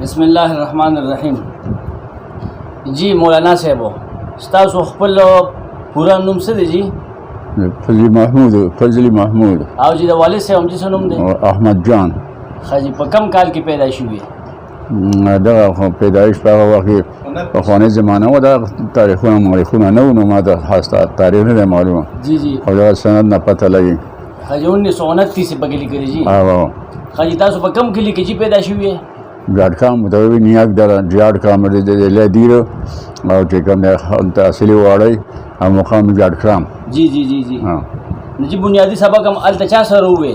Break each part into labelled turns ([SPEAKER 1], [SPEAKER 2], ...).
[SPEAKER 1] بسم الله الرحمن الرحیم. جی مولانا صاحب ستاسو خپل پورا نوم څه دی جی؟
[SPEAKER 2] فضلی محمود.
[SPEAKER 1] او جی د والد صاحب هم څه نوم دی؟
[SPEAKER 2] احمد جان.
[SPEAKER 1] خاجي په کم کال کې پیدا شوی؟
[SPEAKER 2] دغه پیدایش په هغه وخت کې پخوانۍ زمانه و، دا تاریخونه نه وو، نو ما ته خاص تاریخ نه دی معلومه.
[SPEAKER 1] جی جی.
[SPEAKER 2] او دغه سند نه پته لګي.
[SPEAKER 1] خاجي 1929 په کې لیکلي جی. خاجي تاسو په کم کلی کې جی پیدا شوی؟
[SPEAKER 2] جاټکام متوي نیاک در جاټکام د لدیر او چې کوم د اصلي واړی او مقام جاټکام.
[SPEAKER 1] جی جی جی جی. جی بنیادی سبق هم التچا سره وې.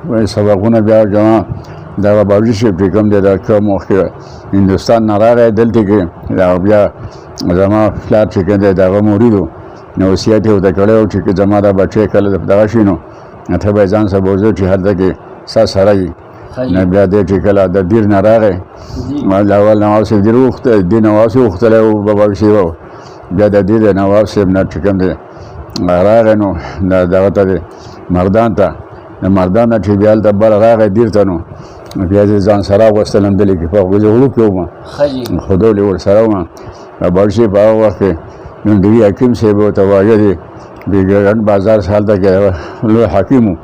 [SPEAKER 2] وای سبقونه بیا جما دا باوري شي چې کوم د کوم وخت هندستان نه راغی دلته کې دا بیا زما فلات چې کنده دا موریدو نو سیاته و د کړو چې زما دا بچي کله دغه شینو ته به ځان سره بوزو چې هلته کې سره نه بیا دې چې کله د دیر نه راغی ما اول نواز صاحب دیر وخت دی نواز وخت له بابا شي وو بیا د دې نواز صاحب نه چې کوم دی راغی نو دغه ته مردان ته مردان چې بیا د بل راغی دیر ته نو بیا ځان سره وستلم دلې کې په وځولو کې ومه خدای ور سره ومه بابا شي په وخت نو دی حکیم صاحب ته وایي بیګران بازار سال ته کې لوی حکیمو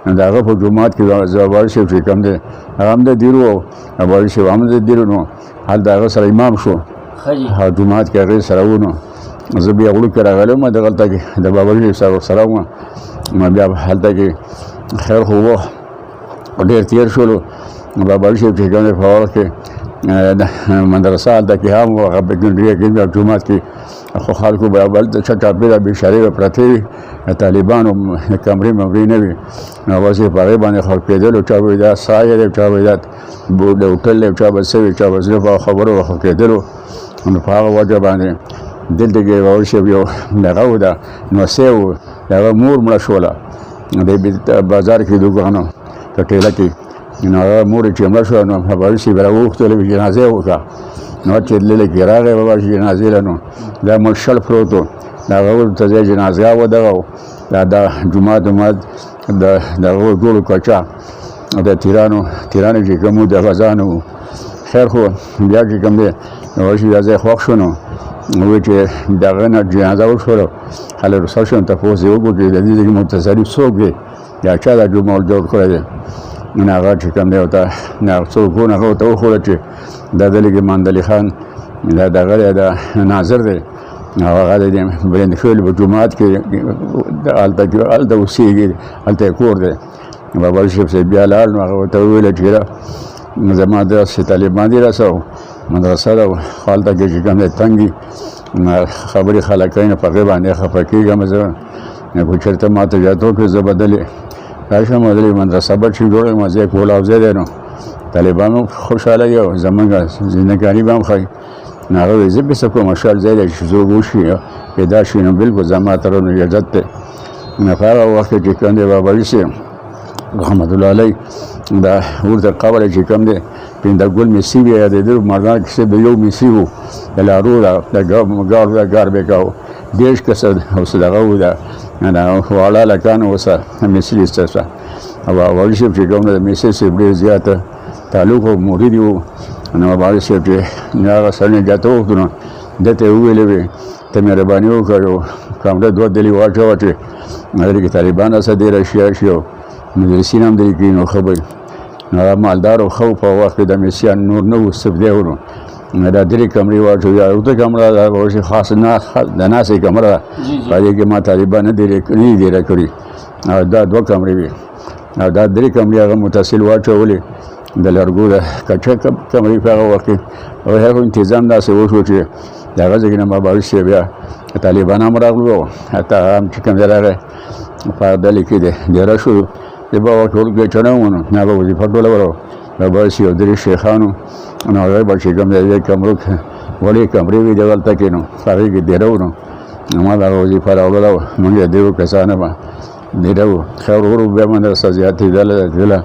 [SPEAKER 2] داغه په جمعات کې زوال شي چې کوم دی هم د دیرو اول شي هم د دیرو نو حال داغه سره امام شو ها جمعات کې غیر سره ونه زه بیا غلو کې راغلم د غلطه کې د بابا شي سره و ما بیا حالت کې خیر خو ډیر تیر شولو بابا شي چې کوم په وخت کې مدرسه حالت کې هم هغه په ګډه کې جمعات کې خو خلکو به بل د چټا پیدا به شری پرته طالبانو کمرې ممرې نه وي نو واسه په باندې خلک کېدل او چا وې دا سایه چا وې دا بوډ هوټل چا به سوي چا به زه خبرو خلک کېدل نو په هغه وجه باندې دلته کې ورشه یو دغه ودا نو سیو دا مور مړ شوله د بازار کې دوغانو کټېلا کې نو مور چې مړ شو نو خبر شي براوخته له جنازه وکړه نو چې لږ راغی بابا شي جنازه لنو دا مشل پروتو دا ور ته جنازه و دا جمعه د ټول کچا د تیرانو چې کوم د غزانو خیر خو بیا چې کوم دی نو شي ځای خوښ شونو نو چې دغه نه جنازه وشوله هله رسول ته پوزي وګوري د دې متصرف څوک دی یا چا د جمعه جوړ کړی دی نو هغه چې کوم دی او ته نه څوک نه هو ته خو چې د دلګي ماندلی خان دا دغه د ناظر دی هغه د بلند خپل په جمعات کې الته وسیږي الته کور دی بابا شیخ صاحب بیا لاړ نو هغه ته ویل چې زما د طالبان دي راسو مدرسه دا حالت کې چې کوم تنګي خبري خلکاینه په غیبه باندې خفقېږم زه نه کوچرته ماته یادو کې زبدلې راشه مدري مدرسه به چې جوړه مزه کول او زه دینو طالبانو خوشاله یو زمونږ زندګانی به هم خای ناغه زه به څه کوم مشال زید چې زه وشي پیدا شي نو بالکل زما تر نو اجازه ته نه فارغ وخت چې کنده بابا شي رحمت الله علی دا ورته قبل چې کوم دی پیند ګل میسی وی د دې مردان کې د یو میسی وو د لارو د ګار به کاو دیش کسه اوس دغه و دا نه والا لکانو وسه میسی لسته او اول شي چې کوم د میسی سي ډیر زیاته تعلق مرید وو نو بابا شي چې نه سره جاتو نو دته ویلې وي ته مهرباني وکړو کوم د دوه دلی واچو چې مګر طالبان سره دی راشي شو مدرسین هم دی کې نو خبر نو مالدار او خو په وخت د میسیان نور نو سبدهونو دا درې کمرې واچو یا یو ته کمره دا ورشي خاص نه د ناسې کمره پدې کې ما طالبان دی کړی دا دوه کمرې وي دا درې کمرې هغه متصل واچولې د لرګو د کچا کمرې په هغه وخت او هغه تنظیم داسې وشو چې دغه ځای نه بابا شي بیا طالبان هم راغلو حتی هم چې کوم راغی په دلې کې دی راشو د بابا ټول کې چناونه نه به وظیفه ټوله ورو بابا شي او درې شیخانو نو هغه به چې کوم دی کمرو وړې کمرې وي دلته کې نو هغه کې دی راو نو ما دا وظیفه راوړل موږ دیو کسانه ما دیو خیر ورو به من سره زیاتې دله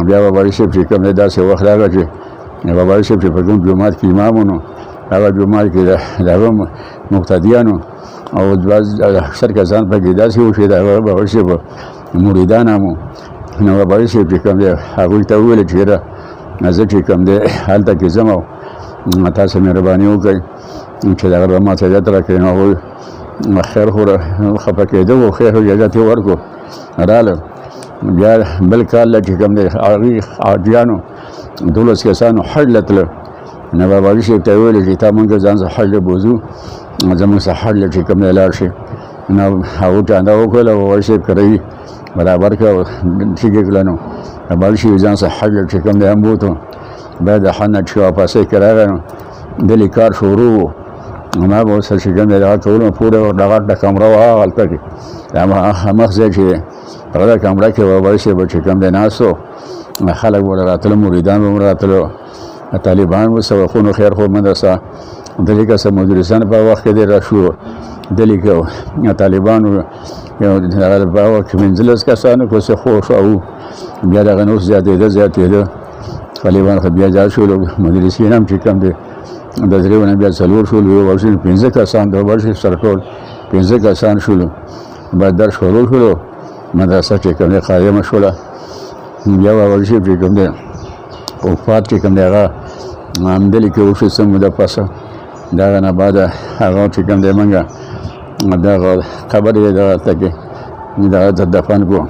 [SPEAKER 2] بیا بابا شي چې کوم دی داسې وخت راغی چې بابا شي په کوم جمعات کې امامونو هغه جمعات کې دغه مقتدیانو او اکثر کسان په کې داسې وشي دا بابا شي مریدان مو نو بابا شي چې کوم دی هغه ته ویل چې زه چې کوم دی هلته کې ځم او تاسو مهرباني وکړئ چې دغه به ما ته اجازت راکړئ. نو هغوی خیر خو خفه کېده و، خیر اجازت یې ورکړو، راغلل. بیا بل کال چې کوم دی هغوی حاجیانو 12 کسانو حج له تلل. نو باباجي صاحب ته یې ویل چې تا مونږ ځان سره حج له بوځو، زموږ سره حج له چې کوم دی لاړ شي. نو هغو چانده وکړل او باباجي صاحب کړی برابر کړه او ټیک یې کړه. نو باباجي صاحب ځان سره حج له چې کوم دی هم بوتو. بیا د حج نه چې واپسۍ کې راغی نو دلې کار شروع و. ما به ورسره چې کوم دی دغه کولو پورې دغه کمره وه هلته کې همغه ځای چې دی هغه کمره کې باباجي صاحب چې کوم دی ناست و، خلک به راتلل، مریدان به راتلل، طالبان به څه خو نو خیر خو مدرسه دلې که څه مدرسان په وخت کې دی را شو دلې کې طالبانو یو دغه په وخت کې 15 کسانو کو څه خو شو. بیا دغه نور زیاتېده طالبان خو بیا زیات شول، مدرسین هم چې کوم دی د درېو نه بیا 4 شول، یو ورشي 15 کسان د ورشي سره ټول 15 کسان شول. بعد درس شروع شول، مدرسه چې کوم دی قایمه شوله. بیا ورشي چې کوم دی وفات چې کوم دی هغه همدلې کې وشو څه موده پسه. د هغه نه بعد هغه چې کوم دی موږ دغه قبر یې دغلته کې دغه ته دفن کړو.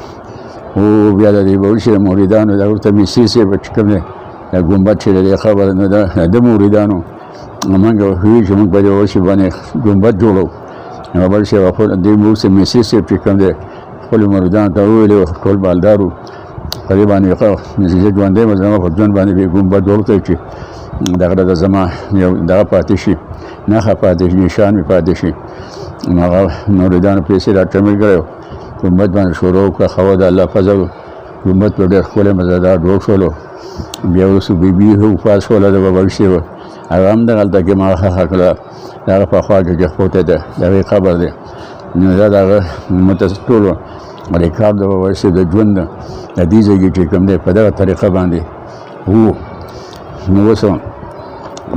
[SPEAKER 2] او بیا د دې بهوشي مریدانو د ورته میسي صاحب چې کوم دی د ګمبد چې دی خبر نه ده د مریدانو موږ وایو چې موږ په دې بهوشي باندې ګمبد جوړو. نو بل شي دې بهوشي میسي صاحب چې کوم دی خپلو مریدانو ته وویلې ټول بالدارو پرې باندې زه ژوندی یم، زما په ژوند باندې بې ګمبد جوړ کړئ چې دغه د زما یو دغه پاتې شي، نښه پاتې شي، نشان مې پاتې شي. نو هغه مریدانو پیسې راټمې کړی، ګمبد باندې شروع وکړه. ښه د الله فضل ګمبد په ډېر ښکلی مزهدار جوړ شولو. بیا وروستو بیبي وفات شوله د باباجي صاحب، هغه هم دغلته کې ما ښخه کړه، د هغه په خوا کې جخپوتی دی، د هغې قبر دی. نو دا د هغه ټولو ریکارډ د باباجي صاحب د ژوند د دې ځای کې چې کوم دی په دغه طریقه باندې وو. نو اوس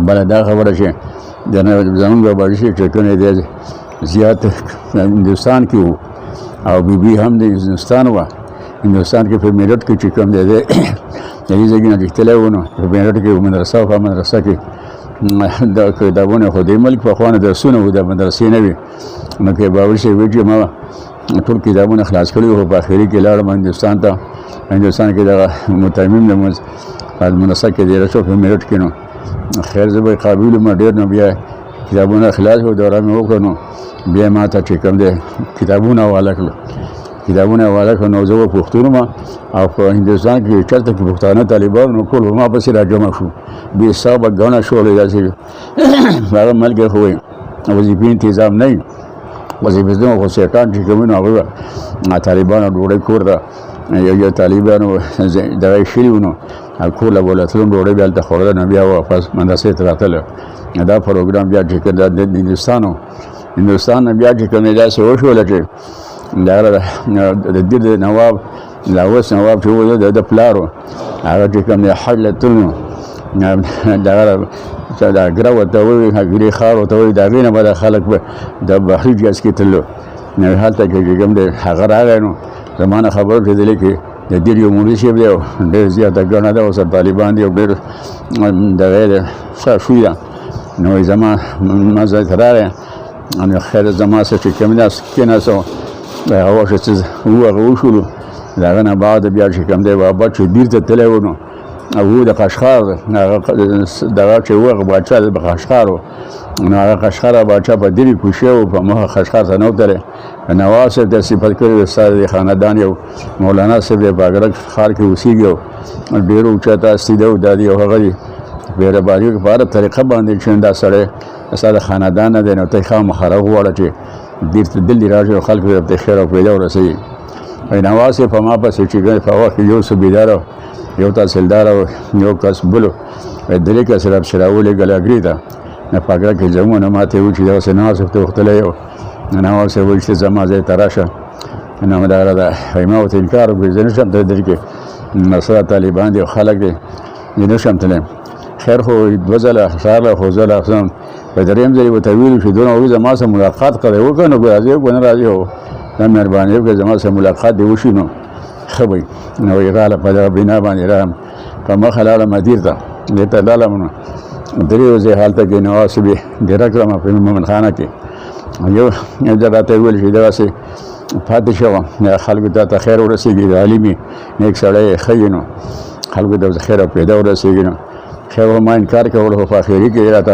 [SPEAKER 2] بله دا خبره چې زمونږ باباجي صاحب چې کوم دی زیات هندوستان کې وو او بیبي هم د هندوستان وه. هندوستان کې په میرټ کې چې کوم دی د دې ځای نه ریښتلی و. نو په میرټ کې مدرسه وه، په مدرسه کې د کتابونه خو د ملک پخوا نه درسونه وو، د مدرسې نه وي. نو که باباجي صاحب وایي چې ما ټول کتابونه خلاص کړي وو، په اخري کې لاړم هندوستان ته. هندوستان کې دغه متمم د مدرسه کې دی رسو په میرټ کې. نو خیر زه به قابل یم ډېر. نو بیا کتابونه خلاص و، دوره مې وکړه. نو بیا ما ته چې کوم دی کتابونه حواله کړل، نو زه به پښتون یم او په هندوستان کې چېرته کې پښتانه طالبان نو ټول ما پسې را جمع شو، بې حسابه ګڼه شولې داسې. هغه ملګری خو وظیفې انتظام نه وي، وظیفې خو سیټان چې کوم نو هغوی به طالبانو ډوډۍ کور ته یو طالبانو دغه یې شلي وو، نو کور له به ورتلم ډوډۍ بیا هلته خوړله. نو بیا واپس مدرسې ته راتله. دا پروګرام بیا چې د هندوستان نه بیا چې کوم داسې وشوله چې دغه د دې د نواب د اوس نواب چې و د پلار و، هغه چې کوم دی حج له تلل. نو دغه دا ګره ورته وایي، ګرې ښار ورته وایي، د هغې نه به د خلک د بحري جهاز کې تللو. نو هلته کې چې کوم دی هغه راغی. نو زما نه خبر کېدلې کې د دې یو مولوي صاحب دی او ډېر زیاته ګڼه ده، ورسره طالبان دي او ډېر دغه یې دی ښه شوي ده. نو زما ځای ته راغی. نو خیر زما سره چې کوم دی کېناست او هغه وخت چې هغه وشولو. د هغه نه بعد بیا چې کوم دی بابا چې بېرته تللی و. نو او د قشقار دغه چې و هغه باچا د قشقار و. نو هغه قشقار باچا په دېرې کوشې و، په مخه قشقار ته نه وتلی. نواب صاحب ته صفت کړی و ستا د خاندان یو مولانا صاحب دی په اګرک ښار کې اوسېږي او ډېر اوچته هستي ده او دا دی او هغه دی مهرباني په هره طریقه باندې چې دا سړی ستا د خاندان نه دی، نو ته یې خامخا راوغواړه چې بېرته دلې راشي او خلکو ته خیر او فایده ورسوي. نواز صاحب په ما پسې چې په وخت کې یو صوبیدار او یو تحصیلدار او یو کس بلو درې کس رابسې راولېږل اګرې ته. نه په اګره کې زمونه ما ته وایي چې دغسې نواز صاحب ته وختلی و. نواز صاحب وایي چې زما ځای ته راشه. نو دغه ده ما ورته انکار وکړ، زه نه شم تللی دلې کې سره طالبان دي او خلک دي، زه نه شم تللی. خیر خو 2 ځله راغله، خو زه لاړم. په درېیم ځل یې ورته ویلو چې دونه وایي زما سره ملاقات کړی وکړه، نو که راځي که نه راځي هو دا مهرباني وکړه زما سره ملاقات دې وشي نو ښه به وي. نو یې راغله په دغه بنا باندې راغلم. په مخه لاړم مدیر ته دې ته لاړم نو درې ورځې هلته کې نواز صاحب یې ډېره کړم په مومن خانه کې یو ځل راته ویل چې دغسې پاتې شوم خلکو ته خیر ورسېږي د عالمي نیک سړی ښه وي نو خلکو ته خیر او پیدا ورسېږي نو خیر ما انکار کول خو په اخري کې راته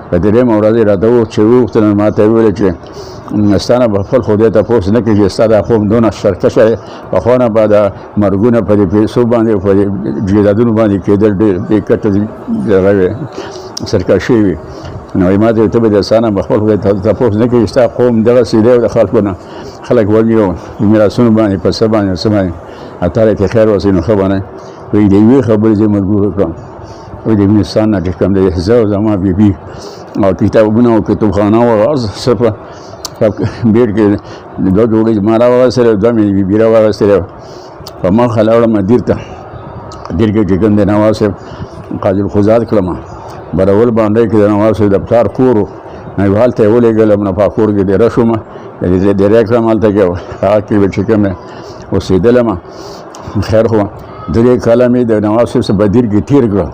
[SPEAKER 2] په درېیمه ورځ یې راته وویل چې وغوښتل ما ته یې ویل چې ستا نه به خپل خدای تپوس نه کېږي ستا دا قوم دونه سرکشه دی پخوا نه به دا مرګونه په دې پیسو باندې په دې جایدادونو باندې کېدل ډېر بې کټه دغه وې سرکشي وي نو ما ته ته به د ستا نه به خپل خدای تپوس نه کېږي ستا قوم دغسې دی د خلکو نه خلک وږي میراثونو باندې په څه باندې څه باندې اتاره کې خیر وسي نو ښه باندې وایي د یوې خبرې زه مجبور کړم وایي د افغانستان نه چې کوم دی زه او زما بیبي او کتابونه او کتابخانه او هر څه په بیډ کې دوه جوړې ما راوغوښتلې دوه مې بیبي راوغوښتلې په مخه لاړم مدیر ته مدیر کې چې کوم دی نواز صاحب قاضي القضات کړم برول باندې کې د نواز صاحب د پلار کور و نو هلته یې ولېږلم نو په کور کې دېره شوم دېره کړم هلته کې هغه کې به چې کوم دی اوسېدلم خیر خو درې کاله مې د نواز صاحب څخه بدیر کې تېر کړل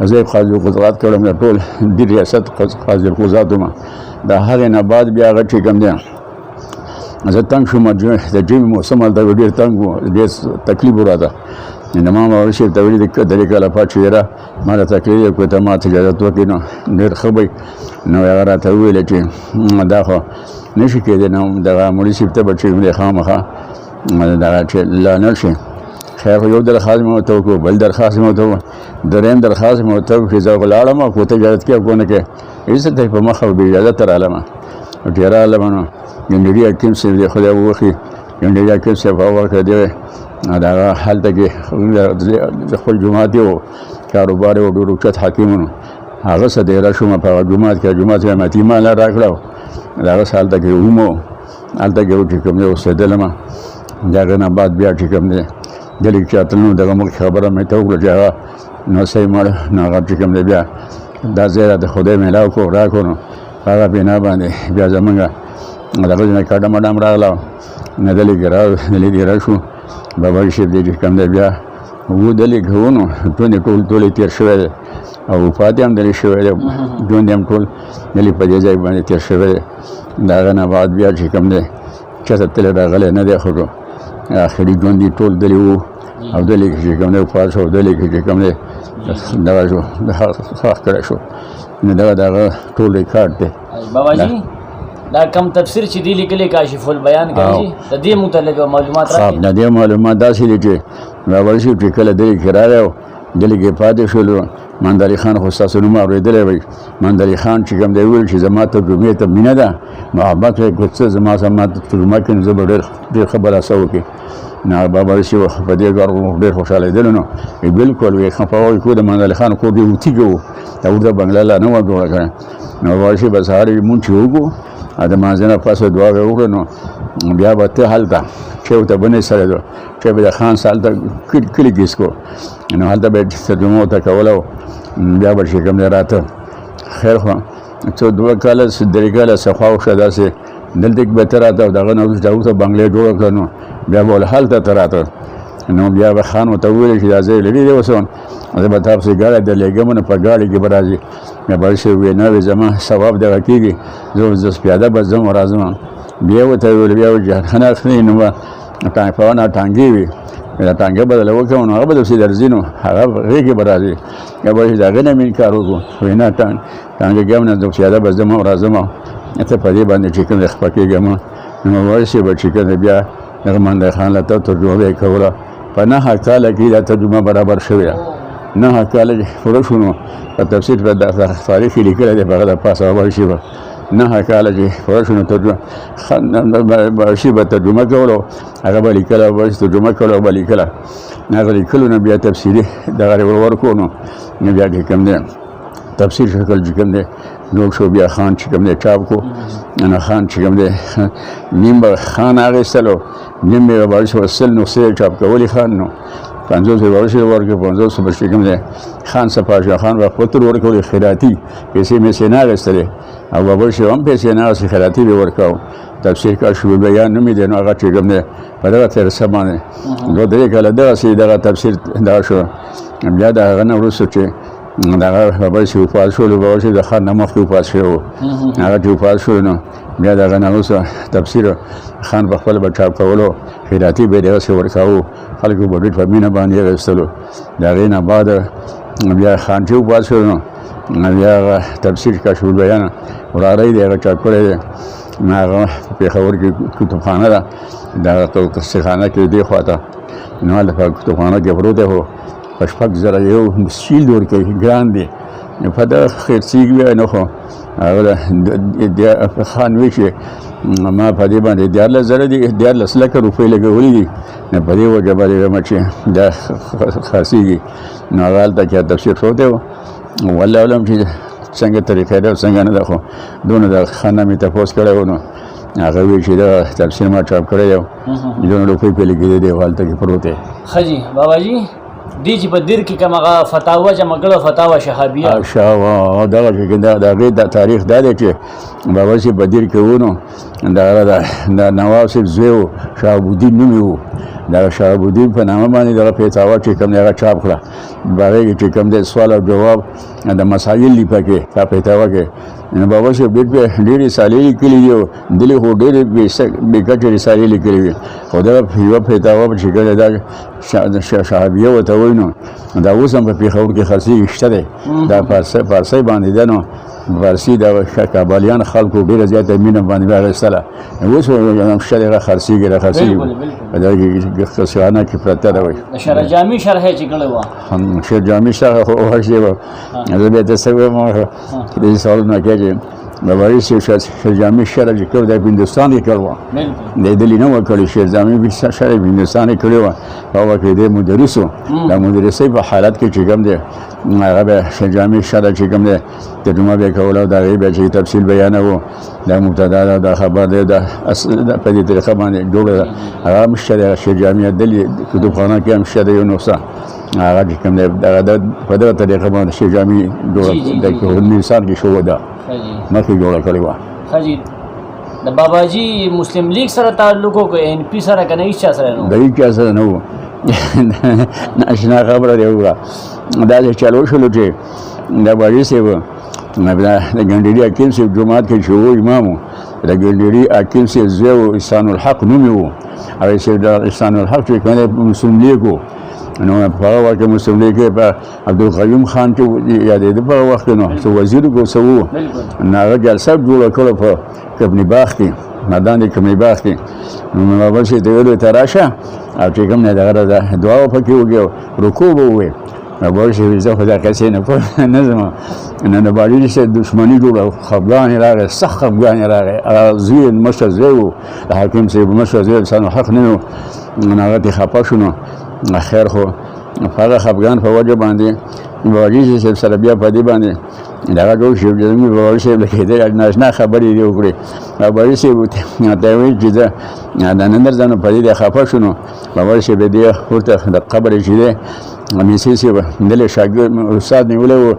[SPEAKER 2] زه یې قاضي القضات کړم د ټول دې ریاست قاضي القضات وم د هغې نه بعد بیا هغه چې کوم دی زه تنګ شوم د ژمي موسم هلته ډېر تنګ و ډېر تکلیف و راته نو ما مولوي صاحب ته ویلي درې کاله پات چې یاره ما ته تکلیف یې کړو ته ما ته اجازت وکړي نو ډېر ښه به نو هغه راته وویله چې دا خو نه شي کېدی نو دغه مولوي صاحب ته به چې کوم دی خامخا دغه چې لاړ شي خیر یو درخواست مې ورته وکړو بل درخواست مې ورته وکړو درېیم درخواست مې ورته وکړو چې زه ولاړم او که ته اجازت کې او که نه کې عزت ته په مخه بې اجازته رالم او چې رالم نو ګنډري حکیم صاحب دی خدای وبخښي ګنډري حکیم صاحب هغه ورکړه دی دغه هلته کې د خپل جومات یې و کاروبار یې و ډېر اوچت حاکمونو هغه څه دیره شوم په هغه جومات کې جومات یې متیمانه راکړه د هغه څه هلته کې وم هلته کې چې کوم دی اوسېدلم د هغې نه بعد بیا چې کوم دی دلې چې اتلنو دغه ملک خبره مې ته وکړه چې هغه نو صحیح مړ نو هغه چې کوم دی بیا دا ځای راته خدای میلاو کړو راکړو نو په هغه بنا باندې بیا زمونږ دغه نه کډه مډه هم راغله نه دلې کې دلې کې راشو بابا صاحب دی چې کوم دی بیا اووه دلې کې وو نو ټول یې تېر شوی دی او وفات یې هم دلې شوی دی ژوند یې هم ټول دلې په دې ځای باندې تېر شوی دی د هغه نه بعد بیا چې کوم دی چاته تللی راغلی نه دی خو آخري ژوند یې ټول دلې وو او دلې کې چې کوم دی وفات شو دلې کې چې کوم دی دغه شو ښخ کړی شو نو دغه ټول ریکارډ دی
[SPEAKER 1] باباجي دا کم تفسیر چې دی لیکلی کاشف البیان کوي د دې متعلق معلومات راکړي
[SPEAKER 2] د دې معلومات داسې دي چې بابا صاحب چې کله دلې کې راغی او دلې کې پاتې شولو مندري خان خو ستاسو نوم اورېدلی وی مندري خان چې کوم دی ویل چې زما ترجمې ته مینه ده محبت یې که څه زما ترجمه کړي نو زه به ډېر خبره څه وکړي نو بابا صاحب په دې کار ډېر خوشحالېدلو نو بالکل وی خفه کو د مندري خان کور دې وتي کې و د اردو بنګله لا نه وه جوړه کړې نو بابا صاحب به سهار لمونځ چې وکړو د مانځه نه پس دعا به وکړو نو بیا به ته هلته چې ورته بنې سره ده چې به د خان سال ته کلي کې سکو نو هلته به ترجمه ورته کوله بیا به چې کوم دی راته خیر خو څو دوه کاله درې کاله صفا وښه داسې دلته کې به ته راته او دغه نه وروسته هغه بنګلې جوړه کړه نو بیا به هلته ته راته نو بیا به خان ورته وویل چې دا ځای لرې دی اوس زه به تا پسې ګاډی درلېږم نو په ګاډي کې به راځي بیا به شي ویې نه وي زما ثواب دغه کېږي زه پیاده به ځم راځم بیا ورته ویل بیا جهرخانه اخلي نو به ټانګې وي دا ټانګه به دله وکړم نو هغه به درسې درځي نو هغه هغې کې به راځي بیا به د هغې نه مې انکار وکړو وایي نه ټانګه ګم نه زه پیاده به ځم راځم ته په دې باندې چې کوم دی خفه کېږم نو ورشي به چې کوم دی بیا دغه مندر خان له ته ترجمه به یې کوله په 9 کاله کې دا ترجمه برابر شوې 9 کاله پوره شو نو په تفسیر په تاریخ کې لیکلی دی په هغه د پاسه ورشي به 9 کاله چې پوره شو نو ورشي به ترجمه کوله هغه به لیکله ورشي ترجمه کوله به لیکله هغه لیکلو نه بیا تفسیري دغه ورکړو نو بیا چې کوم دی تفسیر شکل چې کوم دی جوړ شو بیا خان چې کوم دی چاپ کو نو خان چې کوم دی نیم به خان اخیستلو نیم به ورشي وسل نسخې چاپ کولی خان نو 50 ورشي ورکړو 500 به چې کوم دی خان صفا خان به خپل ورکړو خیراتي پیسې مې سې نه اخیستلې او ورشي هم پیسې نه اخیستې خیراتي به ورکاو تفسیر کاشف البیان نومې دی نو هغه چې کوم دی په دغه ترڅه باندې دوه درې کاله دغسې دغه تفسیر دغه شو بیا د هغه نه وروسته چې دغه بابا چې وفات شولو بابا چې د خان نه مخکې وفات شوی و هغه چې وفات شولو نو بیا د هغه نه وروسته تفسیر خان په خپله به چاپ کولو خیراتي به یې دغسې ورکاوه خلکو به ډېر په مینه باندې یې اخیستلو د هغې نه بعد بیا خان چې وفات شو نو بیا هغه تفسیر کشف البیان وراره یې دی هغه چاپ کړی دی هغه په پېښور کې کتابخانه ده دغه قصېخانه کې دې خوا ته نو هلته په کتابخانه کې پروت دی خو په 6,000 یو شیلډ ورکوي ګران دی نو په دغه خرڅېږي بیا نو خو هغه د خان وایي چې ما په دې باندې 14,000 دي 14 لکه روپۍ لګولي دي نو په دې وجه باندې وایم چې دا خرڅېږي نو هغه هلته کې تفسیر پروت دی والله علم چې څنګه طریقه ده څنګه نه ده خو دونه د خان نه مې تپوس کړی و نو هغه وایي چې دا تفسیر ما چاپ کړی دی دونه روپۍ پرې لګېدی دی هلته کې پروت دی
[SPEAKER 1] ښه جي باباجي دې چې په دیر کې کوم هغه فتاوا جمع کړه فتاوا شهابیه
[SPEAKER 2] دغه چې د هغې د تاریخ دا دی چې بابا چې په دیر کې و نو د نواب صاحب زوی و شهابالدین نوم یې و دغه شهابالدین په نامه باندې دغه فتاوا چې کوم دی هغه چاپ کړه په هغې کې چې کوم دی سوال او جواب د مسایل دي پکې په فتاوا کې نو بابا صاحب ډېرې رسالې لیکلي دي دلې خو ډېرې بې کچې رسالې لیکلي وي خو دغه یوه فتاوا چې کوم دی دا شهابیه ورته وایي نو دا اوس هم په پېښور کې خرڅېږي شته دی دا فارسۍ باندې ده نو فارسي د کابلیان خلکو ډېره زیاته مینه باندې بیا اخیستله اوس هم شته دی هغه خرڅېږي په دغه قصېخانه کې پرته ده وایي
[SPEAKER 1] د شرجامي شرح یې چې کړې وه
[SPEAKER 2] شرجامي شرح خو وحشي وه زه بیا ته څه وایم چې دې سوالونه کوي چې باباجي صاحب شرجامي شرح چې کړی دی په هندوستان کې کړی وه دی دلې نه وه کړې شرجامي شرح په هندوستان کې کړی وه په هغه کې دی مدرس و د مدرسۍ په حالت کې چې کوم دی هغه به شرجامي شرح چې کوم دی ترجمه به یې کوله او د هغې بیا چې تفصیل بیانوو دا مبتدا ده دا خبر دی په دې طریقه باندې جوړه ده هغه هم شته دی شرجامي دلې کتابخانه کې هم شته دی یو نسخه هغه چې کوم دی دغه په دغه طریقه باندې شرجامي جوړه د هندوستان کې شوې ده مخکې جوړه کړې وه
[SPEAKER 1] ښه جي د باباجي مسلم لیگ سره تعلق و که NP سره که نه هېڅ چا سره نه و
[SPEAKER 2] د هېڅ چا سره نه و ناشنا خبره دی وکړه داسې چل وشولو چې د باباجي صاحب د ګنډېري حکیم صاحب جومات کې چې و امام و د ګنډېري حکیم صاحب زوی و احسان الحق نوم یې و هغه صاحب د احسان الحق چې کوم دی مسلم لیگ و نو په هغه وخت کې مسلم لیگ کې په عبدالقیوم خان چې یادېده په هغه وخت کې نو څه وزیر کو څه و نو هغه جلسه جوړه کړه په کبني باغ کې میدان د کبني باغ کې نو بابا چې ته ویلو ته راشه او چې کوم نه دغه دعا پکې وکړو رکوع به ووایي بابا چې زه خو دا کسې نه ځم نو د باباجي چې دښمني جوړه خفګان یې راغی سخت خفګان یې راغی هغه زوی مشر زوی و د حاکم صاحب مشر زوی انسان حق نه و نو هغه ترې خفه شو نو خیر خو په هغه خفګان په وجه باندې باباجي صاحب سره بیا په دې باندې دغه جوړ شو چې زموږ باباجي صاحب لکه دی ناشنا خبرې دې وکړې باباجي صاحب ته وایي چې زه د نندر ځانو په دې خفه شو نو باباجي صاحب دې ورته د قبر چې دی میسي صاحب دلې شاګرد استاد نیولی و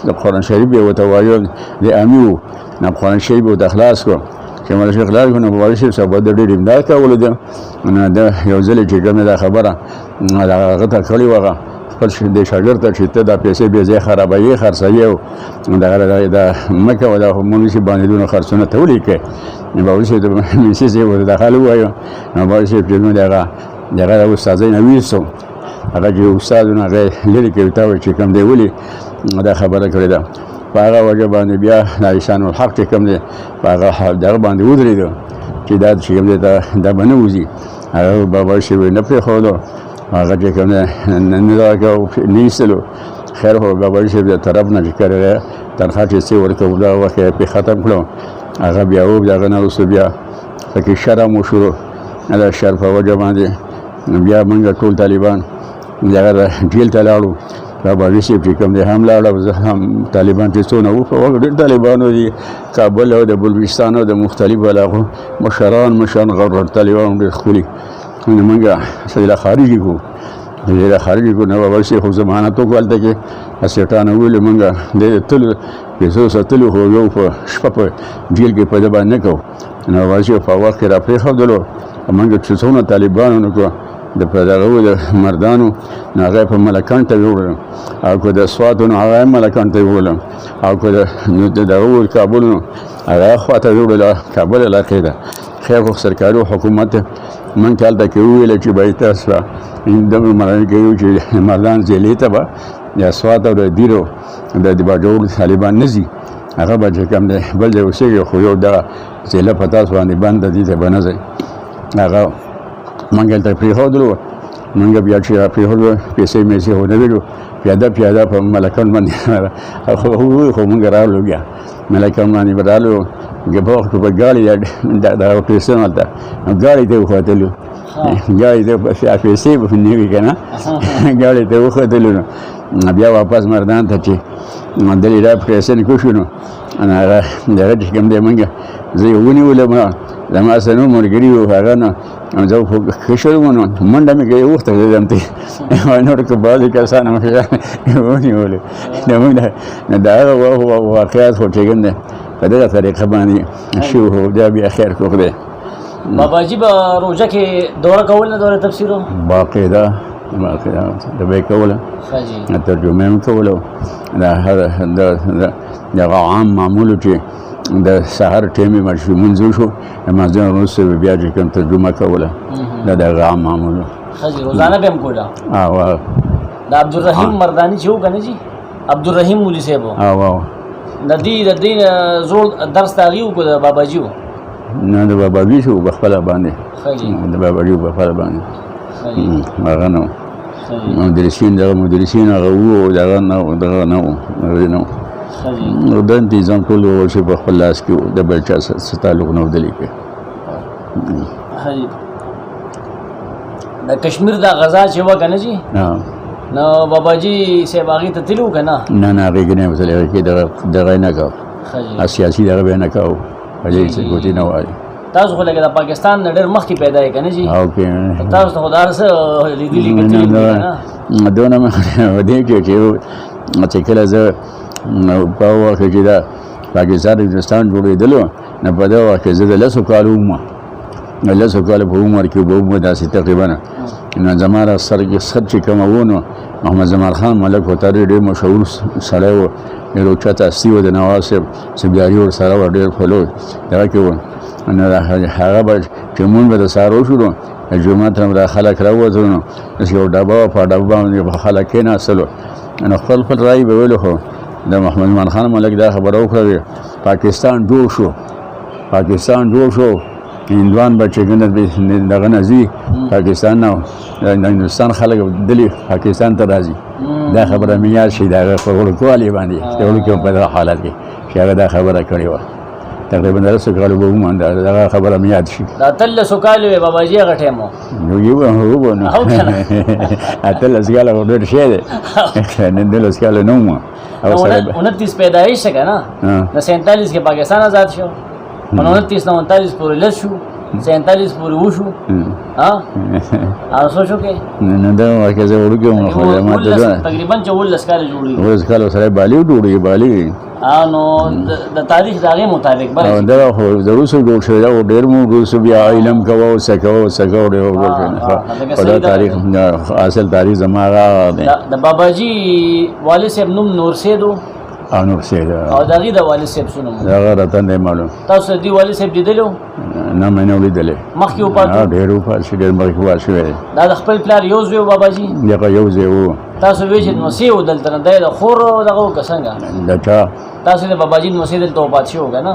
[SPEAKER 2] د قرآن شریف یې ورته وایو د امي و نو قرآن شریف ورته خلاص کړو چې مولا شیخ خلاص کړو نو باباجي صاحب صاحب د ډېر امداد کولو ده نو د یو ځلې چې کومه دا خبره هغه ته کړې وه هغه خپل د شاګرد ته چې ته دا پیسې بې ځای خرابوي خرڅوي او دغه د مه کوه دا مولوي صاحب باندې دونه خرڅونه ته ولیکئ نو باباجي صاحب د میسي صاحب ورته داخل ووایو نو باباجي صاحب چې زموږ دغه د استادۍ نه ویستو هغه چې استادونه هغه لرې کوي ته وایي چې کوم دی ولې دا خبره کړې ده په هغه وجه باندې بیا د احسان الحق چې کوم دی په هغه دغه باندې ودرېدو چې دا چې کوم دی دا به نه وځي هغه باباجي صاحب نه پرېښودو هغه چې کوم دی نه ایستلو خیر خو باباجي صاحب د طرف نه چې کړی تنخوا چې څه ورکوو دغه وخت یې پرې ختم کړو هغه بیا و د هغه نه وروسته بیا پکې شر هم وشولو د شر په وجه باندې بیا موږ ټول طالبان دغه جیل ته لاړو باباجي صاحب چې کوم دی هم لاړ او زه هم طالبان چې څونه وو په وخت ډېر طالبانو دي کابل او د بلوچستان او د مختلفو علاقو مشران غرر طالبان ډېر ښکلي نو موږ سیده خارجي کړو سیده خارجي کړو نو باباجي صاحب خو ضمانت وکړو هلته کې سیټانه ویلې موږ د تلو پیسو ساتلو خو یو په شپه په جیل کې په ده باندې نه کوو نو باباجي صاحب په وخت کې را پرېښودلو موږ چې څونه طالبانو نو کړو د په دغه د مردانو نو هغه په ملکان ته وړل او که د سواتو نو هغه ملکان ته وړل او که د دغه کابل نو هغه خواته وړل کابل علاقې ده خیر خو سرکاري حکومت من کال ته کې ویل چې به تاسو د مردان کې چې مردان ځلې ته به یا سوات او د دیرو د باجوړ طالبان نزي هغه به چې کوم دی بل ځای اوسېږي خو یو دغه ځېله په تاسو باندې بنده دي ته به نه ځئ هغه موږ هلته پرېښودلو موږ بیا چې پرېښودلو پیسې میسې خو نه ویلو پیاده په ملکان باندې خو موږ راغلو بیا ملکان باندې به راغلو په وخت په ګاډي دغه پیسې هلته ګاډي ته وختلو ګاډي ته پیسې به نه وي که نه ګاډي ته وختلو نو بیا واپس مردان ته چې دلې را پیسې کوشو نو هغه دغه چې کوم دی موږ زه یې ونیولم زما سره نور ملګري وو هغه نه زه خو ښه شوم نو منډه مې کوي وختېدم ته نور که بعضې کسان هم ونیولو نو د هغه واقعات خو چې کوم دی په دغه طریقه باندې شو خو بیا بیا خیر خو خدای
[SPEAKER 1] باباجي به روژه کې دوره کول نه دوره تفسیرو
[SPEAKER 2] باقاعده د به یې کوله ترجمه هم کوله دغه عام معمولو چې د سهار ټیم یې مونځ وشو د مازدیګر وروسته به بیا چې کوم ترجمه کوله دا دغه عام معمولو
[SPEAKER 1] روزانه به هم کوله د عبدالرحیم مرداني چې و که نه جي عبدالرحیم مولي صاحب د دې زوړ درس د هغې وکړو د باباجي و
[SPEAKER 2] نه د باباجي شو په خپله باندې د باباجي په خپله باندې هغه نه مدرسین هغه وو دغه نه و د انتظام ټول ورشي په خپل لاس کې د بل چا سره تعلق نه ودلې کې
[SPEAKER 1] د کشمیر د غزا چې و که نه جي نو باباجي صاحب هغې ته تللي وو که نه
[SPEAKER 2] نه هغې کې نه وتلی هغې کې دغه نه کوو سیاسي دغه به یې نه کوو هغې څه ګوتې نه وایي
[SPEAKER 1] تاسو خو لکه د پاکستان نه ډېر مخکې پیدا یې که نه جي تاسو ته خو دا هر څه لیدلي کتلي دي که نه
[SPEAKER 2] دونه مې دې کې چې کله زه په وخت کې دا پاکستان هندوستان جوړېدلو نه په دغه وخت کې زه د 10 کالو وم 10 کاله په عمر کې به وم داسې تقریبا نو زما را سر چې کوم و نو محمد زمان خان ملک هوتاری ډېر مشهور سړی و ډېر اوچت هستي و د نواز صاحب سبزاري ورسره وه ډېر ښه لوی دغه کې و نو هغه به چې مونږ به د سهار وشو نو جومات نه به خلک راووتل نو داسې یو ډبه وه په ډبه باندې به خلک کېناستلو نو خپل رایې به ویلو خو د محمد زمان خان ملک دا خبره وکړه پاکستان جوړ شو هندوان به چې دغه نه ځي پاکستان نه د هندوستان خلک دلې پاکستان ته راځي دا خبره مې یاد شي د هغه په وړوکوالي باندې د وړوکي په دغه حالت کې چې هغه دا خبره کړې وه تقریبا 10 کالو به وم دغه خبره مې یاد شي
[SPEAKER 1] دا 13 کالو وې باباجي هغه ټایم و
[SPEAKER 2] نو یو نو 13 کاله ډېر شی دی نن 13 کاله نه وم
[SPEAKER 1] 29 پیدایش څه که نه د 47 کې پاکستان آزاد شو 29 نه 39 پورې لږ شو 47 پورې وشو سوچو کې
[SPEAKER 2] نه دا واقع زه وړوکی وم خو ما
[SPEAKER 1] تقریبا 14 کاله جوړېږي
[SPEAKER 2] 14 کاله سره بالي ډوډۍ
[SPEAKER 1] نو د تاریخ د هغې مطابق
[SPEAKER 2] دغه خو د روسو جوړ شوی دا ډېر مو روسو بیا علم کوه څه ډېر جوړ شوی خو دا تاریخ اصل تاریخ زما هغه دی
[SPEAKER 1] د باباجي والد صاحب نوم نور سید و
[SPEAKER 2] نور سید
[SPEAKER 1] او د هغې د والد صاحب څه نوم
[SPEAKER 2] هغه راته نه معلوم
[SPEAKER 1] تاسو د دې والد صاحب لیدلی و
[SPEAKER 2] نه مې نه لیدلی
[SPEAKER 1] مخکې وفات و
[SPEAKER 2] ډېر وفات شوی ډېر مخکې وفات شوی دی
[SPEAKER 1] دا د خپل پلار یو زوی و باباجي
[SPEAKER 2] دغه یو زوی و
[SPEAKER 1] تاسو وایئ چې نوسې و دلته نه دی د خور دغه و که څنګه
[SPEAKER 2] د چا
[SPEAKER 1] تاسو د باباجي نوسې دلته وفات شوي و که نه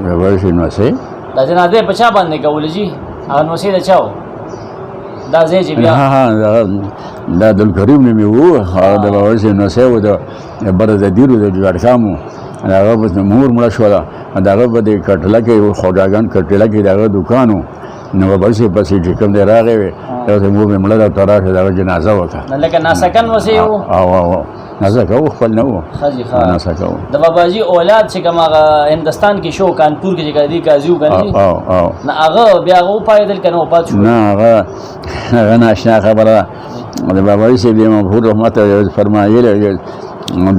[SPEAKER 2] باباجي نوسې
[SPEAKER 1] دا جنازې په چا باندې کوله جي هغه نوسې د چا و دا ځای چې بیا
[SPEAKER 2] دا عبدالکریم نومې و هغه د باباجي نوسې و د بره د دیرو د جوړکام و هغه به مور مړه شوله د هغه به د کټله کې خواجهګان کټله کې د هغه دوکان و نو باباجي پسې چې کوم دی راغی وې دغسې مور مې مړه ده ورته راشه د هغه جنازه وکړه
[SPEAKER 1] لکه ناسکن وسې و
[SPEAKER 2] ناسکه و خپل نه و
[SPEAKER 1] ناسکه و د باباجي اولاد چې کوم هغه هندوستان کې شو کانپور کې چې دی قاضي و که نه نه هغه بیا هغه وپایېدل که نه وفات شو
[SPEAKER 2] نه هغه ناشنا خبره ده د باباجي صاحب د مغفور رحمت فرمایلی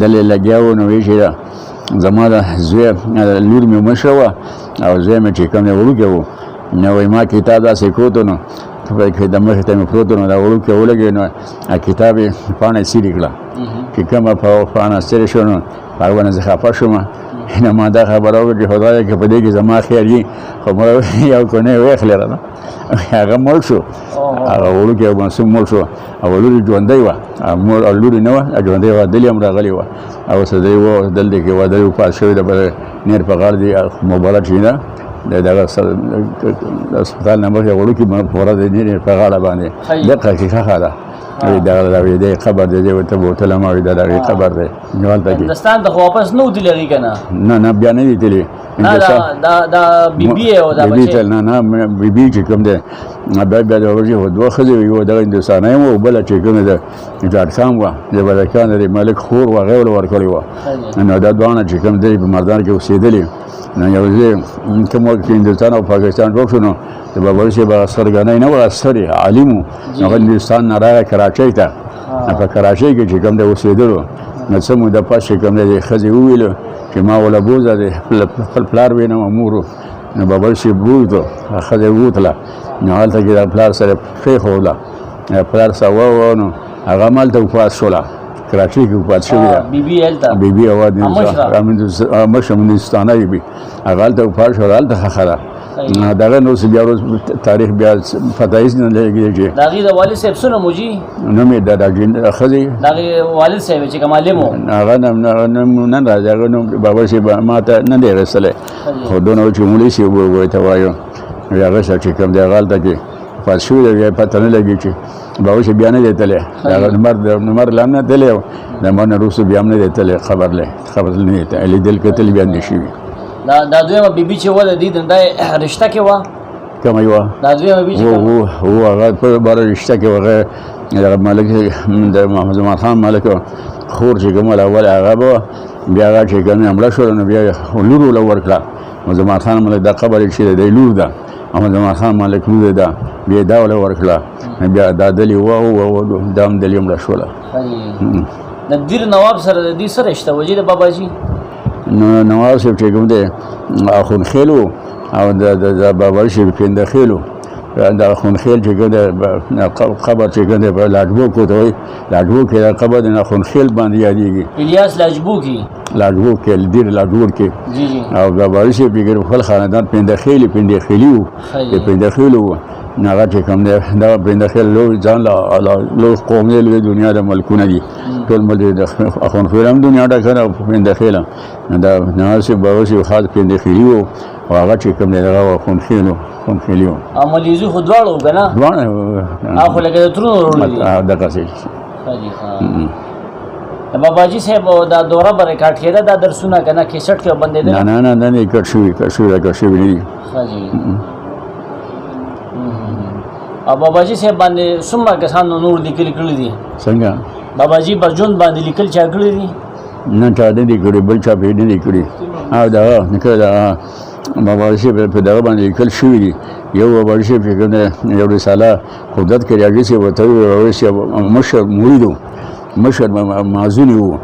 [SPEAKER 2] دلې لګیا و نو ویې چې زما د زوی لور مې مشره وه او زوی مې چې کوم دی وړوکی و نو وایي ما کتاب داسې کوتو نو کې د مخې ته مې پروت نو دا وړوکی ولګېد نو کتاب یې پاڼه څیرې کړه چې کومه پاڼه څیرې شوه نو په هغه باندې زه خفه شوم نو ما دا خبره وکړه چې خدایه که په دې کې زما خیال وي خو ما یو کونی ویخلې راته هغه مړ شو هغه وړوکی او معصوم مړ شو او لورې ژوندی وه مور او لورې نه وه ژوندی وه دلې هم راغلې وه او سدی و دلته کې واده وفات شوی د نیر په غاړه دی مبارک چې نه دغه هسپتال نه مخکې وړوکي پوره د نیر په غاړه باندې دقه کې ښه ده د قبر دی ورته بوتله ما وي د هغې قبر دی هلته کې
[SPEAKER 1] هندوستان ته خو واپس نه وتلي هغې که نه
[SPEAKER 2] نه بیا نه دي تللي
[SPEAKER 1] دا بیبي او دا بچی
[SPEAKER 2] نه بیبي چې کوم دی بیا د ورځې خو دوه ښځې وې یوه دغه هندوستانی وه او بله چې کومه د جاټکام وه د بلکان د ملک خور وه هغې له ورکړې وه نو دا دواړه چې کوم دی په مردان کې اوسېدلي نو یو ځای کوم وخت کې هندوستان او پاکستان جوړ شو نو د بابر صاحب هغه سترګنی نه وه ستر عالم و هغه هندوستان نه راغی کراچۍ ته په کراچۍ کې چې کوم دی اوسېدلو نو څه موده پس چې کوم دی ښځې وویلو چې ما وله بوځه د خپل پلار وینم مور نو بابر صاحب بوځو ښځه ووتله نو هلته کې د پلار سره پرېښوله پلار سره ووه نو هغه همالته وفات شوله کراچۍ کې وفات شوې ده بیبي هوا مشره هندوستانی بي هغه هلته وفات شوله هلته ښخه ده دغه نو بیا روز تاریخ بیا پته هېڅ نه لګېږي چې
[SPEAKER 1] د هغې د والد صاحب څه نوم و جي
[SPEAKER 2] نوم یې د ښځې
[SPEAKER 1] د هغې والد صاحب چې کوم عالم و
[SPEAKER 2] هغه نوم نن راځي هغه نوم بابا صاحب ما ته نه دی رسلی خو دونه و چې مولوي صاحب ورته وایو هغه سره چې کوم دی هغه هلته کې وفات شوي دی بیا پته نه لګي چې بابا صاحب بیا نه دی تللی هغه لمر لا هم نه تللی او د لمر نه وروسته بیا هم نه دی تللی خبر نه دی لیدل کتل بیا نه شوي
[SPEAKER 1] دا دویمه بیبي چې وه د دې دا رشته کې وه
[SPEAKER 2] کومه یې وه
[SPEAKER 1] دا دویمه بیبي
[SPEAKER 2] هو هغه په باره رشته کې هغه دغه ملک د محمد زمان خان ملک خور چې کومه اول هغه به بیا هغه چې کومه مړه شوله نو بیا لور وله ورکړه محمد زمان خان ملک دا قبر یې چې دی لور ده محمد زمان خان ملک لور ده بیا دا وله ورکړه بیا دا دلې وه دا هم دلې مړه شوله
[SPEAKER 1] د دیر نواب سره د دې څه رشته وه جي د باباجي
[SPEAKER 2] نو نواب صاحب چې کوم دی اخونخېل و او د بابر صاحب پندخېل و د اخونخېل چې کوم دی قبر چې کوم دی په لاجبوک ورته وایي لاجبوک کې دا قبر د اخونخېل باندې یادېږي
[SPEAKER 1] الیاس لاجبوکي
[SPEAKER 2] لاجبوک کې دیر لاجبوک کې او بابر صاحب یې خپل خاندان پندخېلي و پندخېل و نو هغه چې کوم دی دا پندخېل لوی ځان لوی قوم دی لوی دنیا د ملکونه دي ټول ملک د اخونخېل هم دنیا ډکه ده پندخېل دا نواب صاحب بابر صاحب خاص پندخېلي و او هغه چې کوم دی دغه اخونخېل و
[SPEAKER 1] ملیزي خو دواړه و که نه خو لکه د ترونو وروڼه دي
[SPEAKER 2] دغسې
[SPEAKER 1] د باباجي صاحب دا دوره به ریکارډ کېده دا درسونه که نه کیسټ کې بندېدل
[SPEAKER 2] نه کټ شوي نه دي
[SPEAKER 1] او باباجي صاحب باندې څومره کسانو نور لیکلي کړي دي
[SPEAKER 2] څنګه
[SPEAKER 1] باباجي په ژوند باندې لیکل چا کړي دي
[SPEAKER 2] نه چا نه دي کړي بل چا پرې نه دي کړي او دغه باباجي صاحب په دغه باندې لیکل شوي دي یو باباجي صاحب چې کوم دی یو رساله قدرت کریاجي صاحب ورته وویل مشر مرید و مشر معزوني و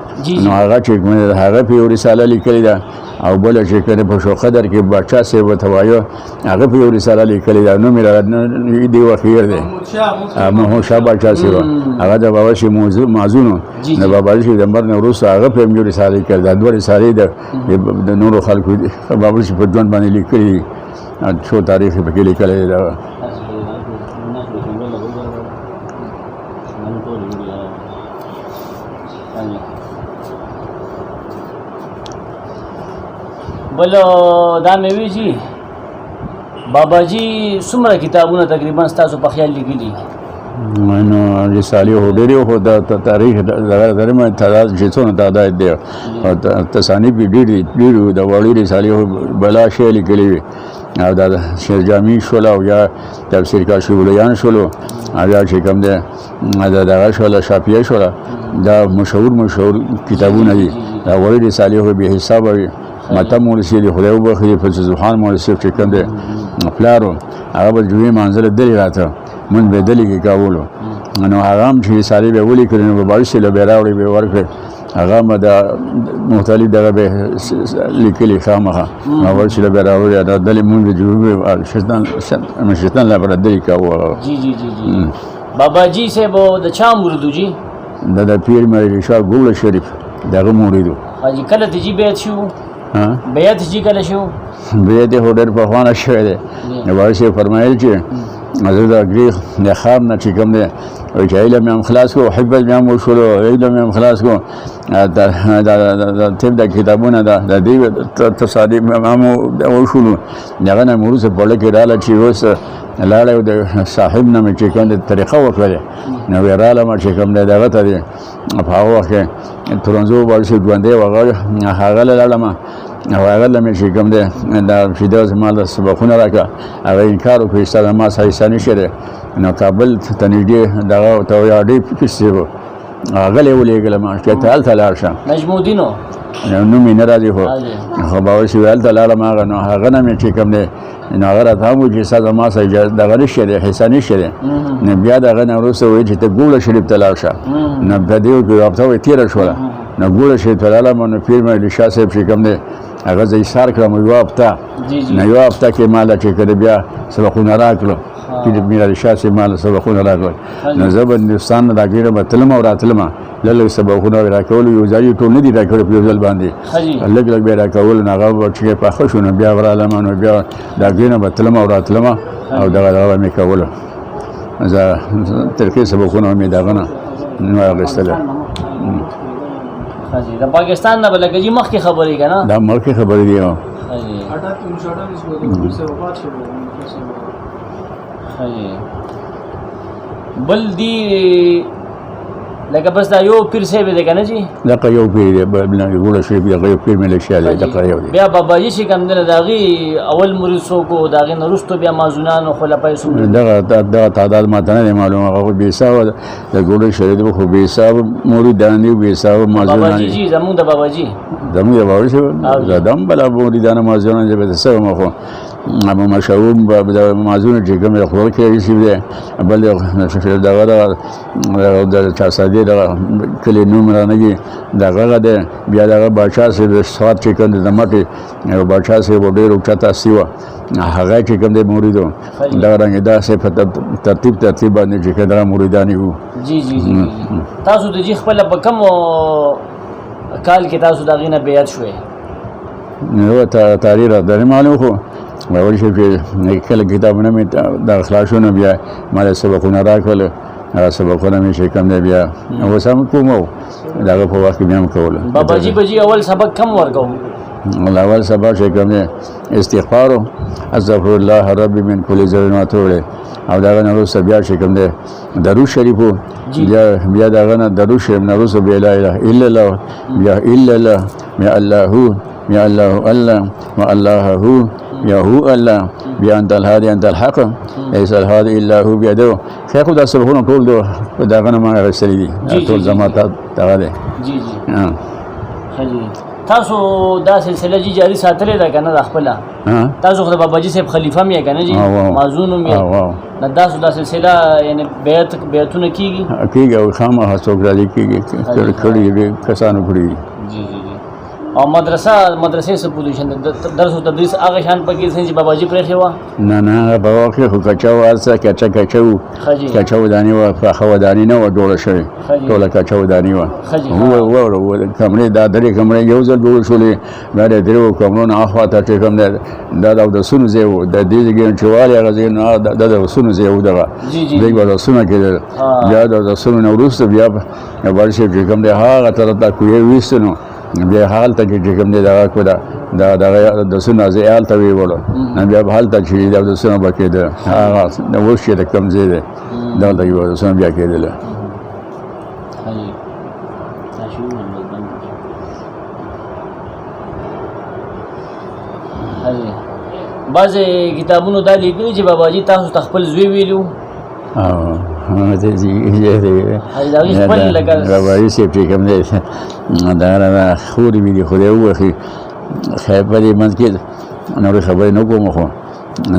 [SPEAKER 2] نو هغه چې کوم دی هغه په یو رساله لیکلې ده او بله چې کوم په شو قدر کې باچا صاحب ورته وایو هغه په یو رساله لیکلې ده نوم یې دی وخیر دی محمود شاه باچا صاحب هغه د بابا صاحب معزون و د باباجي صاحب د مړ نه وروسته هغه په یو رساله لیکلې ده دوه رسالې د نورو خلکو بابا صاحب په ژوند باندې لیکلي دي څو تاریخ یې پکې لیکلی دی
[SPEAKER 1] بل دا مې وی جی باباجي څومره کتابونه تقریبا ستاسو په خیال لیکلي
[SPEAKER 2] نو رسالې هو ډېرې خو د تاریخ دغه مې تعداد چې څونه تعداد دی تصانیف یې ډېرې د وړې رسالې بلا شی لیکلي وي او دا شعر جامع شوله او یا تفسیر کاشف الیان شولو او یا چې کوم دی دغه شوله شافعیه شوله دا مشهور کتابونه دي دا وړې رسالې خو بې حسابه وي ماته مولوي صاحب خدای وبخښي فضل سبحان مولوي صاحب چې کوم دی پلارو هغه به جمعې منزل دلې راته مونږ به دلې کې کاولو نو هغه هم چې رسالې به ولیکلې نو باباجي صاحب به راوړې به ورکړې هغه مې د مختلف دغه به لیکلي خامخه اول چې به راوړي دا دلې مونږ جوړو شیطان لا پر دې کاوه
[SPEAKER 1] جی جی جی جی بابا جی صاحب د چا مریدو جی
[SPEAKER 2] د پیر مې شاه ګول شریف دغه مریدو
[SPEAKER 1] حاجی کله ته جی بیعت شو بیعت جی کله شو
[SPEAKER 2] بیعت هډر په خوانه شوی دی نو ورشه فرمایل چې زه د ګریخ د خام نه چې کوم دی او چې علم هم خلاص کو حفظ هم وشول علم هم خلاص کو د طب د کتابونه د دې تصادیق هم وشول دغه نه موږ په لکه رااله چې اوس لاړې د صاحب نه چې کوم د طریقه وکړي نو رااله ما چې کوم دغه ته دی په هغه وخت ترنځو ورشي ژوندې وغه هغه لاله او هغه لمه چې کوم دی دا فیداز مال سبقونه راکړه هغه انکار وکړي چې ما سایسانی شره نو کابل ته نږدې دغه ته یادې پیسې هغه له ولېګل ما چې ته هلته لاړ شه
[SPEAKER 1] نجم الدینو
[SPEAKER 2] نو مې نه راځي خو به شي هلته لاړم هغه نو هغه نه مې چې کوم دی نو هغه راته هم چې ساده ما سره دغه نشي دی حساني شری نو بیا دغه نه وروسته وایي چې ته ګوله شریف ته لاړ شه نو په دې کې هفته وې تېره شوله نو ګوله شریف ته لاړم نو پیر مې شاه صاحب چې کوم دی هغه زه ایثار کړم یو هفته نو یو هفته کې مال چې کړه بیا سبقونه راکړو پیر مې شاه صاحب مال سبقونه راکړل نو زه به هندوستان نه راګیره به تلم او راتلم لږ سبقونه راکول یو ځای ټول نه دي راکړل په ځل باندې لږ لږ به راکول نه هغه چې په خوښ نو بیا ورالم نو بیا راګیره به تلم او راتلم او دغه مې کوله زه ترکي سبقونه مې دغه نه نو اغستل
[SPEAKER 1] حاجی د پاکستان نه بلکې جی مخ کی خبرې کنه
[SPEAKER 2] دا ملک خبرې دی
[SPEAKER 1] حاجی حاجی بل دی لکه بس دا یو پیر صاحب دی کنه جی
[SPEAKER 2] دا یو پیر دی بل ګوره شي بیا یو پیر مې لښه دی دا یو دی
[SPEAKER 1] بیا بابا جی چې کوم دی داغي اول مرید سو کو داغي نورستو بیا مازونان او خلفای سو
[SPEAKER 2] دا تعداد ماته نه معلومه هغه به حساب د ګوره شری دی خو به حساب مریدان دی به حساب مازونان
[SPEAKER 1] بابا جی زمون د بابا جی
[SPEAKER 2] زمون د بابا جی زدم بلا مریدان مازونان چې به څه مخو اما مشهور د مازون چې کوم خبر کې شي دی بل د چاسادي د کلی نوم رانګي دغه د بیا دغه بادشاہ سره سواد چې کوم د مټي او بادشاہ سره ډېر اوچتا سیوا هغه چې کوم د مریدو دا رنګ دا سه ترتیب باندې چې کله مریدانی وو
[SPEAKER 1] جی جی جی تاسو د جی خپل په کوم کال کې تاسو دغه نه بیعت شوې
[SPEAKER 2] نو تاریخ درې معلوم خو ول شي چې کله کتابونه مې د اخلاصونه بیا مال سبقونه راکول هغه سبقونه مې شي کوم دی بیا اوس هم کومو دغه په وخت کې هم کول
[SPEAKER 1] بابا جی بجی اول سبق کم ورکو
[SPEAKER 2] اول سبق چې کوم دی استغفار استغفر الله رب من كل ذنب وتوب او دغه نو بیا چې کوم دی درود شریفو بیا دغه نه درود شریف نو بیا لا اله الا الله بیا الا الله یا الله یا الله الله والله هو یا هو الله بیا انت الهادي انت الحق ليس الهادي الا هو بيده خیر خدا سبحانه ټول دغه نه ما غسلی دي ټول زمات دغه دي
[SPEAKER 1] جی جی حاجی تاسو دا سلسله جی جاری ساتلې ده کنه د خپل تاسو خدای بابا جی صاحب خلیفہ مې کنه جی مازون مې نه تاسو دا سلسله یعنی بیعتونه کیږي
[SPEAKER 2] او خامہ څوک راځي کیږي کړي کسانو کړي
[SPEAKER 1] جی جی او مدرسې څه پوزیشن درس او تدریس هغه شان پکې چې بابا جی پرې خوا
[SPEAKER 2] نه بابا کې خو کچاو ارڅه کچاو دانی و خو دانی نه و ډول شوی ټول کچاو دانی و هو کمرې دا درې کمرې یو ځل جوړ شولې باندې درو کمرونه اخوا ته کوم دا د سونو زیو د دې ځګین چواله غزي نه د سونو زیو دغه دغه د سونو کې بیا د سونو نو وروسته بیا ورشي کوم د هغه تر تا کوی وېستنو بیا حال ته چې کوم دی دا کو دا د سونه زیال ته ویولو نن بیا حال ته چې دا د سونه بکې ده هغه د وښه د کم زیاده دا د یو سونه بیا کېدل
[SPEAKER 1] بعض کتابونو دا لیکلي چې بابا جی تاسو تخپل زوی ویلو
[SPEAKER 2] بابا سیب چې کوم دی دا خوري مې دي خدای وخی خیر په دې منځ کې نور خبرې نه کوم خو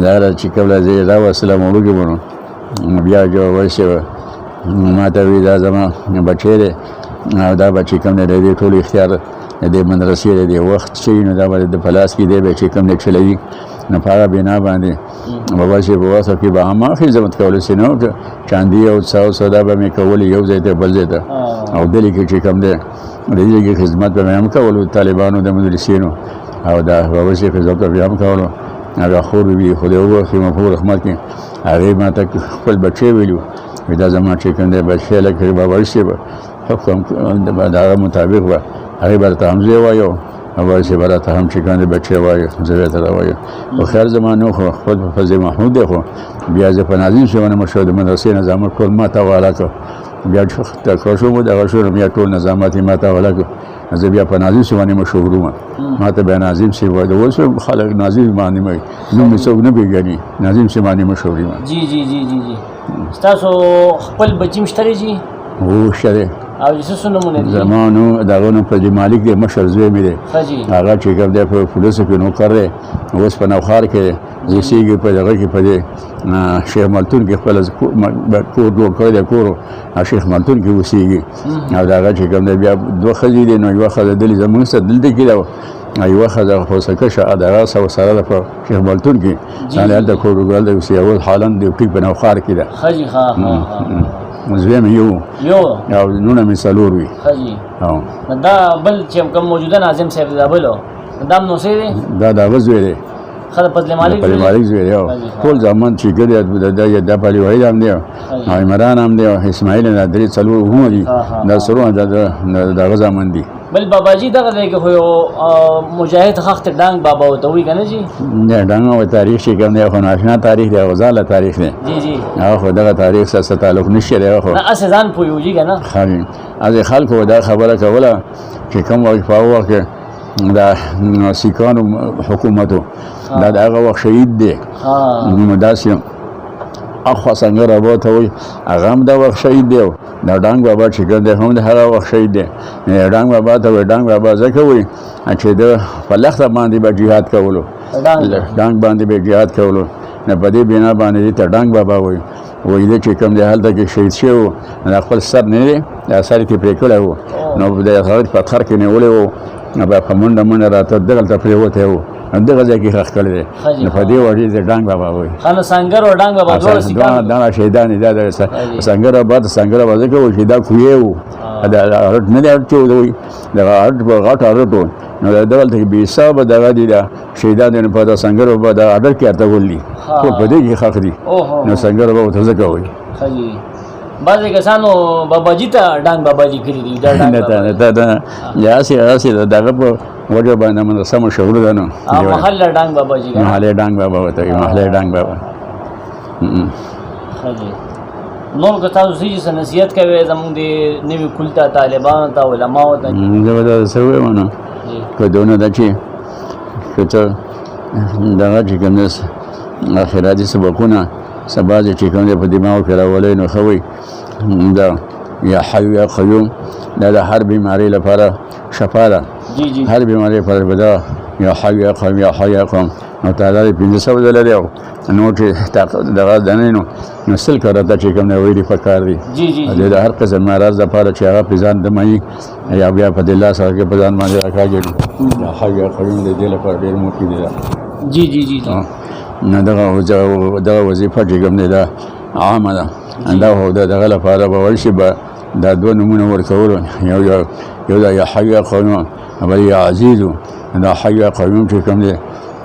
[SPEAKER 2] دا چې کوله زه دا السلام علیکم بیا جو ورشه ما ته وی دا زما بچی دی او دا به چې کوم دی د دې ټول اختیار د دې مدرسې د دې وخت چې نو دا به د په لاس کې دی به چې کوم دی چلوي نو په هغه بنا باندې بابا چې په واسه کې به هماغه خدمت کول سي نو چاندي او څاو سودا به مې کولې یو ځای ته بل ځای ته او دلې کې چې کوم دی د دې خدمت به مې هم کولو طالبانو د مدرسینو او دا بابا چې خدمت به هم کولو هغه خور وی خو دې وګورئ په رحمت کې هغه ما ته خپل بچي ویلو دا زما چې کوم دی بچي لکه بابا شي به حکم د هغه مطابق به هغه به ته حمزه وایو او چې به ته هم چې کوم دی بچي وایو زه ته وایو او خیر زمانو خو خپل فضل محمود دی خو بیا زه په ناظم شونه مشهور د مدرسې نظام ټول ما ته والا بیا چې شو مو دغه شو بیا ټول نظامات ما ته والا زه بیا په ناظم شونه مشهور ما ته به ناظم شي وای د اوسه خلک ناظم باندې مې نو مې څوک نه پیژني ناظم شونه مشهور ما
[SPEAKER 1] جی جی جی جی جی تاسو خپل بچی مشتري جی
[SPEAKER 2] او شره
[SPEAKER 1] او جسو نمونه دي
[SPEAKER 2] زمانو داغه نو په مالک د مشر زوی مې دی هغه چې کوم د پولیسو کې نو کړی اوس په نوخار کې زیسیږي په دغه کې په دې شیخ ملتون کې خپل کور جوړ کړی دی کور شیخ ملتون کې اوسېږي او دغه چې کوم دی بیا دوه ښځې دي نو یوه ښځه دلې زموږ سره دلته کې ده یوه ښځه خوسکشه دغه سره په شیخ ملتون کې هلته کور جوړ دی اوسې اول حالا د ټیک په نوخار کې ده
[SPEAKER 1] ښځې
[SPEAKER 2] زوی مې یو او نونه مې څلور وي
[SPEAKER 1] دا بل چې کوم موجوده ناظم صاحب دا بلو دا نو سي دی
[SPEAKER 2] دا هغه زوی دی
[SPEAKER 1] خدای فضل
[SPEAKER 2] مالک زوی دی ټول زمان چې ګډه د پالي وای هم دی او عمران هم دی او اسماعیل نه درې څلور هم دي دا سرونه دغه زمان دي
[SPEAKER 1] بل بابا جی دغه دی خو مجاهد خخت ډنګ بابا وته وی کنه جی
[SPEAKER 2] نه ډنګ او تاریخ چې کوم دی خو ناشنا تاریخ دی غزاله تاریخ دی
[SPEAKER 1] جی جی
[SPEAKER 2] خو دغه تاریخ سره تعلق نشي دی خو
[SPEAKER 1] اسه ځان پویږي کنه
[SPEAKER 2] خالي از خلکو دا خبره کوله چې کوم وخت په وخت دا سیکانو حکومتو دا هغه وخت شهید دی نو داسې اخو څنګه راوته وي هغه هم دا وخت شهید دی دا ډنګ بابا چې کوم دی هم د هغه وخت شهید دی ډنګ بابا ته وایي ډنګ بابا ځکه وایي چې د په لښته باندې به جهاد کولو ډنګ باندې به جهاد کولو نه په دې بنا باندې ته ډنګ بابا وایي وایي چې کوم دی هلته کې شهید شوی و خپل سر نه دی دا سر یې پرې کړی و نو د هغه پتھر کې نیولی و به په منډه راته دغلته پرېوتی و دغه ځای کې ښخ کړی دی نو په دې وجې د ډنګ بابا وایي
[SPEAKER 1] سنګر او ډنګ بابا
[SPEAKER 2] دغه شهیدان دي دا سنګر بابا ځکه وایي چې دا کویې و دا هرټ نه دی هرټ چې وایي دغه هرټ غټ هرټ و نو دغلته کې بېحسابه دغه دي دا شهیدان دي نو په دا سنګر بابا د هرټ کې ارتول دي ټول په دې کې ښخ دي نو سنګر بابا ته ځکه وایي
[SPEAKER 1] بعضې کسانو باباجي ته ډنګ باباجي کړي دي
[SPEAKER 2] یاسې دغه په وجه باندې مدرسه مشهوره ده نو
[SPEAKER 1] محله ډنګ باباجي
[SPEAKER 2] محله ډنګ بابا ورته وایي محله ډنګ بابا
[SPEAKER 1] نور که تاسو څه نصیحت کوئ زموږ د نوي کل ته طالبانو ته علماو ته
[SPEAKER 2] زه به دا څه ووایم نو که دونه ده چې که ته دغه چې کوم دی آخراتي سبقونه سبا چې کوم دی په دماغو کې راولئ نو ښه وي دا یا حی یا قیوم دا د هر بیمارۍ لپاره شفا ده هر بیمارۍ لپاره به دا یا حی یا قیوم یا حی یا قیوم نو تعالی دې 500 ځله دی نو چې دغه دنه نو سل کړه چې کوم دی ویلي پکار دی د هر قسم مرض لپاره چې هغه په ځان دمایي یا بیا په الله سره کې په ځان باندې راکاږي یا حی یا قیوم دې لپاره ډېر مفید دی
[SPEAKER 1] جی
[SPEAKER 2] نه دغه وظیفه چې کوم دی دا عامه ده دا هو دغه لپاره به ورشي به دا دوه نومونه ورکولو یو دا یا حی یا قیوم بل یا عزیز دا حی یا قیوم چې کوم دی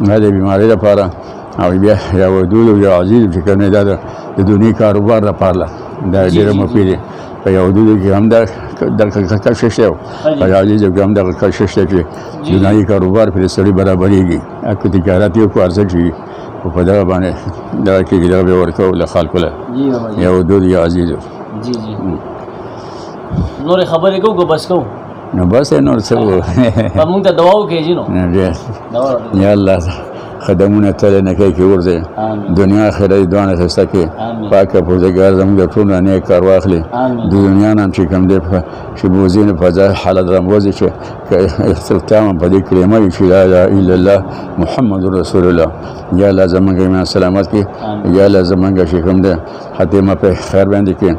[SPEAKER 2] دا د بیمارۍ لپاره او بیا یا ودود او یا عزیز چې کوم دی دا د دنیا کاروبار لپاره دا ډېر مفید دی په یا ودود کې هم دا کشش دی په یا عزیز کې هم دا کشش دی چې دنیايي کاروبار پر سړي برابرېږي اکو تجارت یو کو ارزښت وي په دغه باندې دغه کې دغه به ورکو له خلکو له یا ودود یا عزیز
[SPEAKER 1] جی نور خبرې کوو بس کوو
[SPEAKER 2] نو بس نور څه وو
[SPEAKER 1] په موږ ته دعا وکړئ جی نو
[SPEAKER 2] یا الله خدمونه تل نه کوي کې ورځي دنیا آخرت دوه خسته کې پاکه پروردګار زموږ د ټول نه کار واخلي د دنیا نام چې کوم دی چې بوزینه په ځای حالت رموزي چې اختتام په دې کلمه چې لا اله الا الله محمد رسول الله یا لازم ایمان سلامت کې یا لازم چې کوم دی خاتمه په خیر باندې کې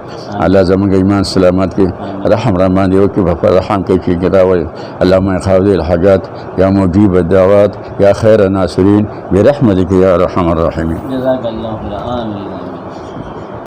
[SPEAKER 2] الله زموږ ایمان سلامت کې رحم را باندې وکړي په رحم کې چې ګراوي اللهم قاضي الحاجات يا مجيب الدعوات يا خير الناصرين برحمتك يا ارحم الراحمين
[SPEAKER 1] جزاك الله خيرا آمين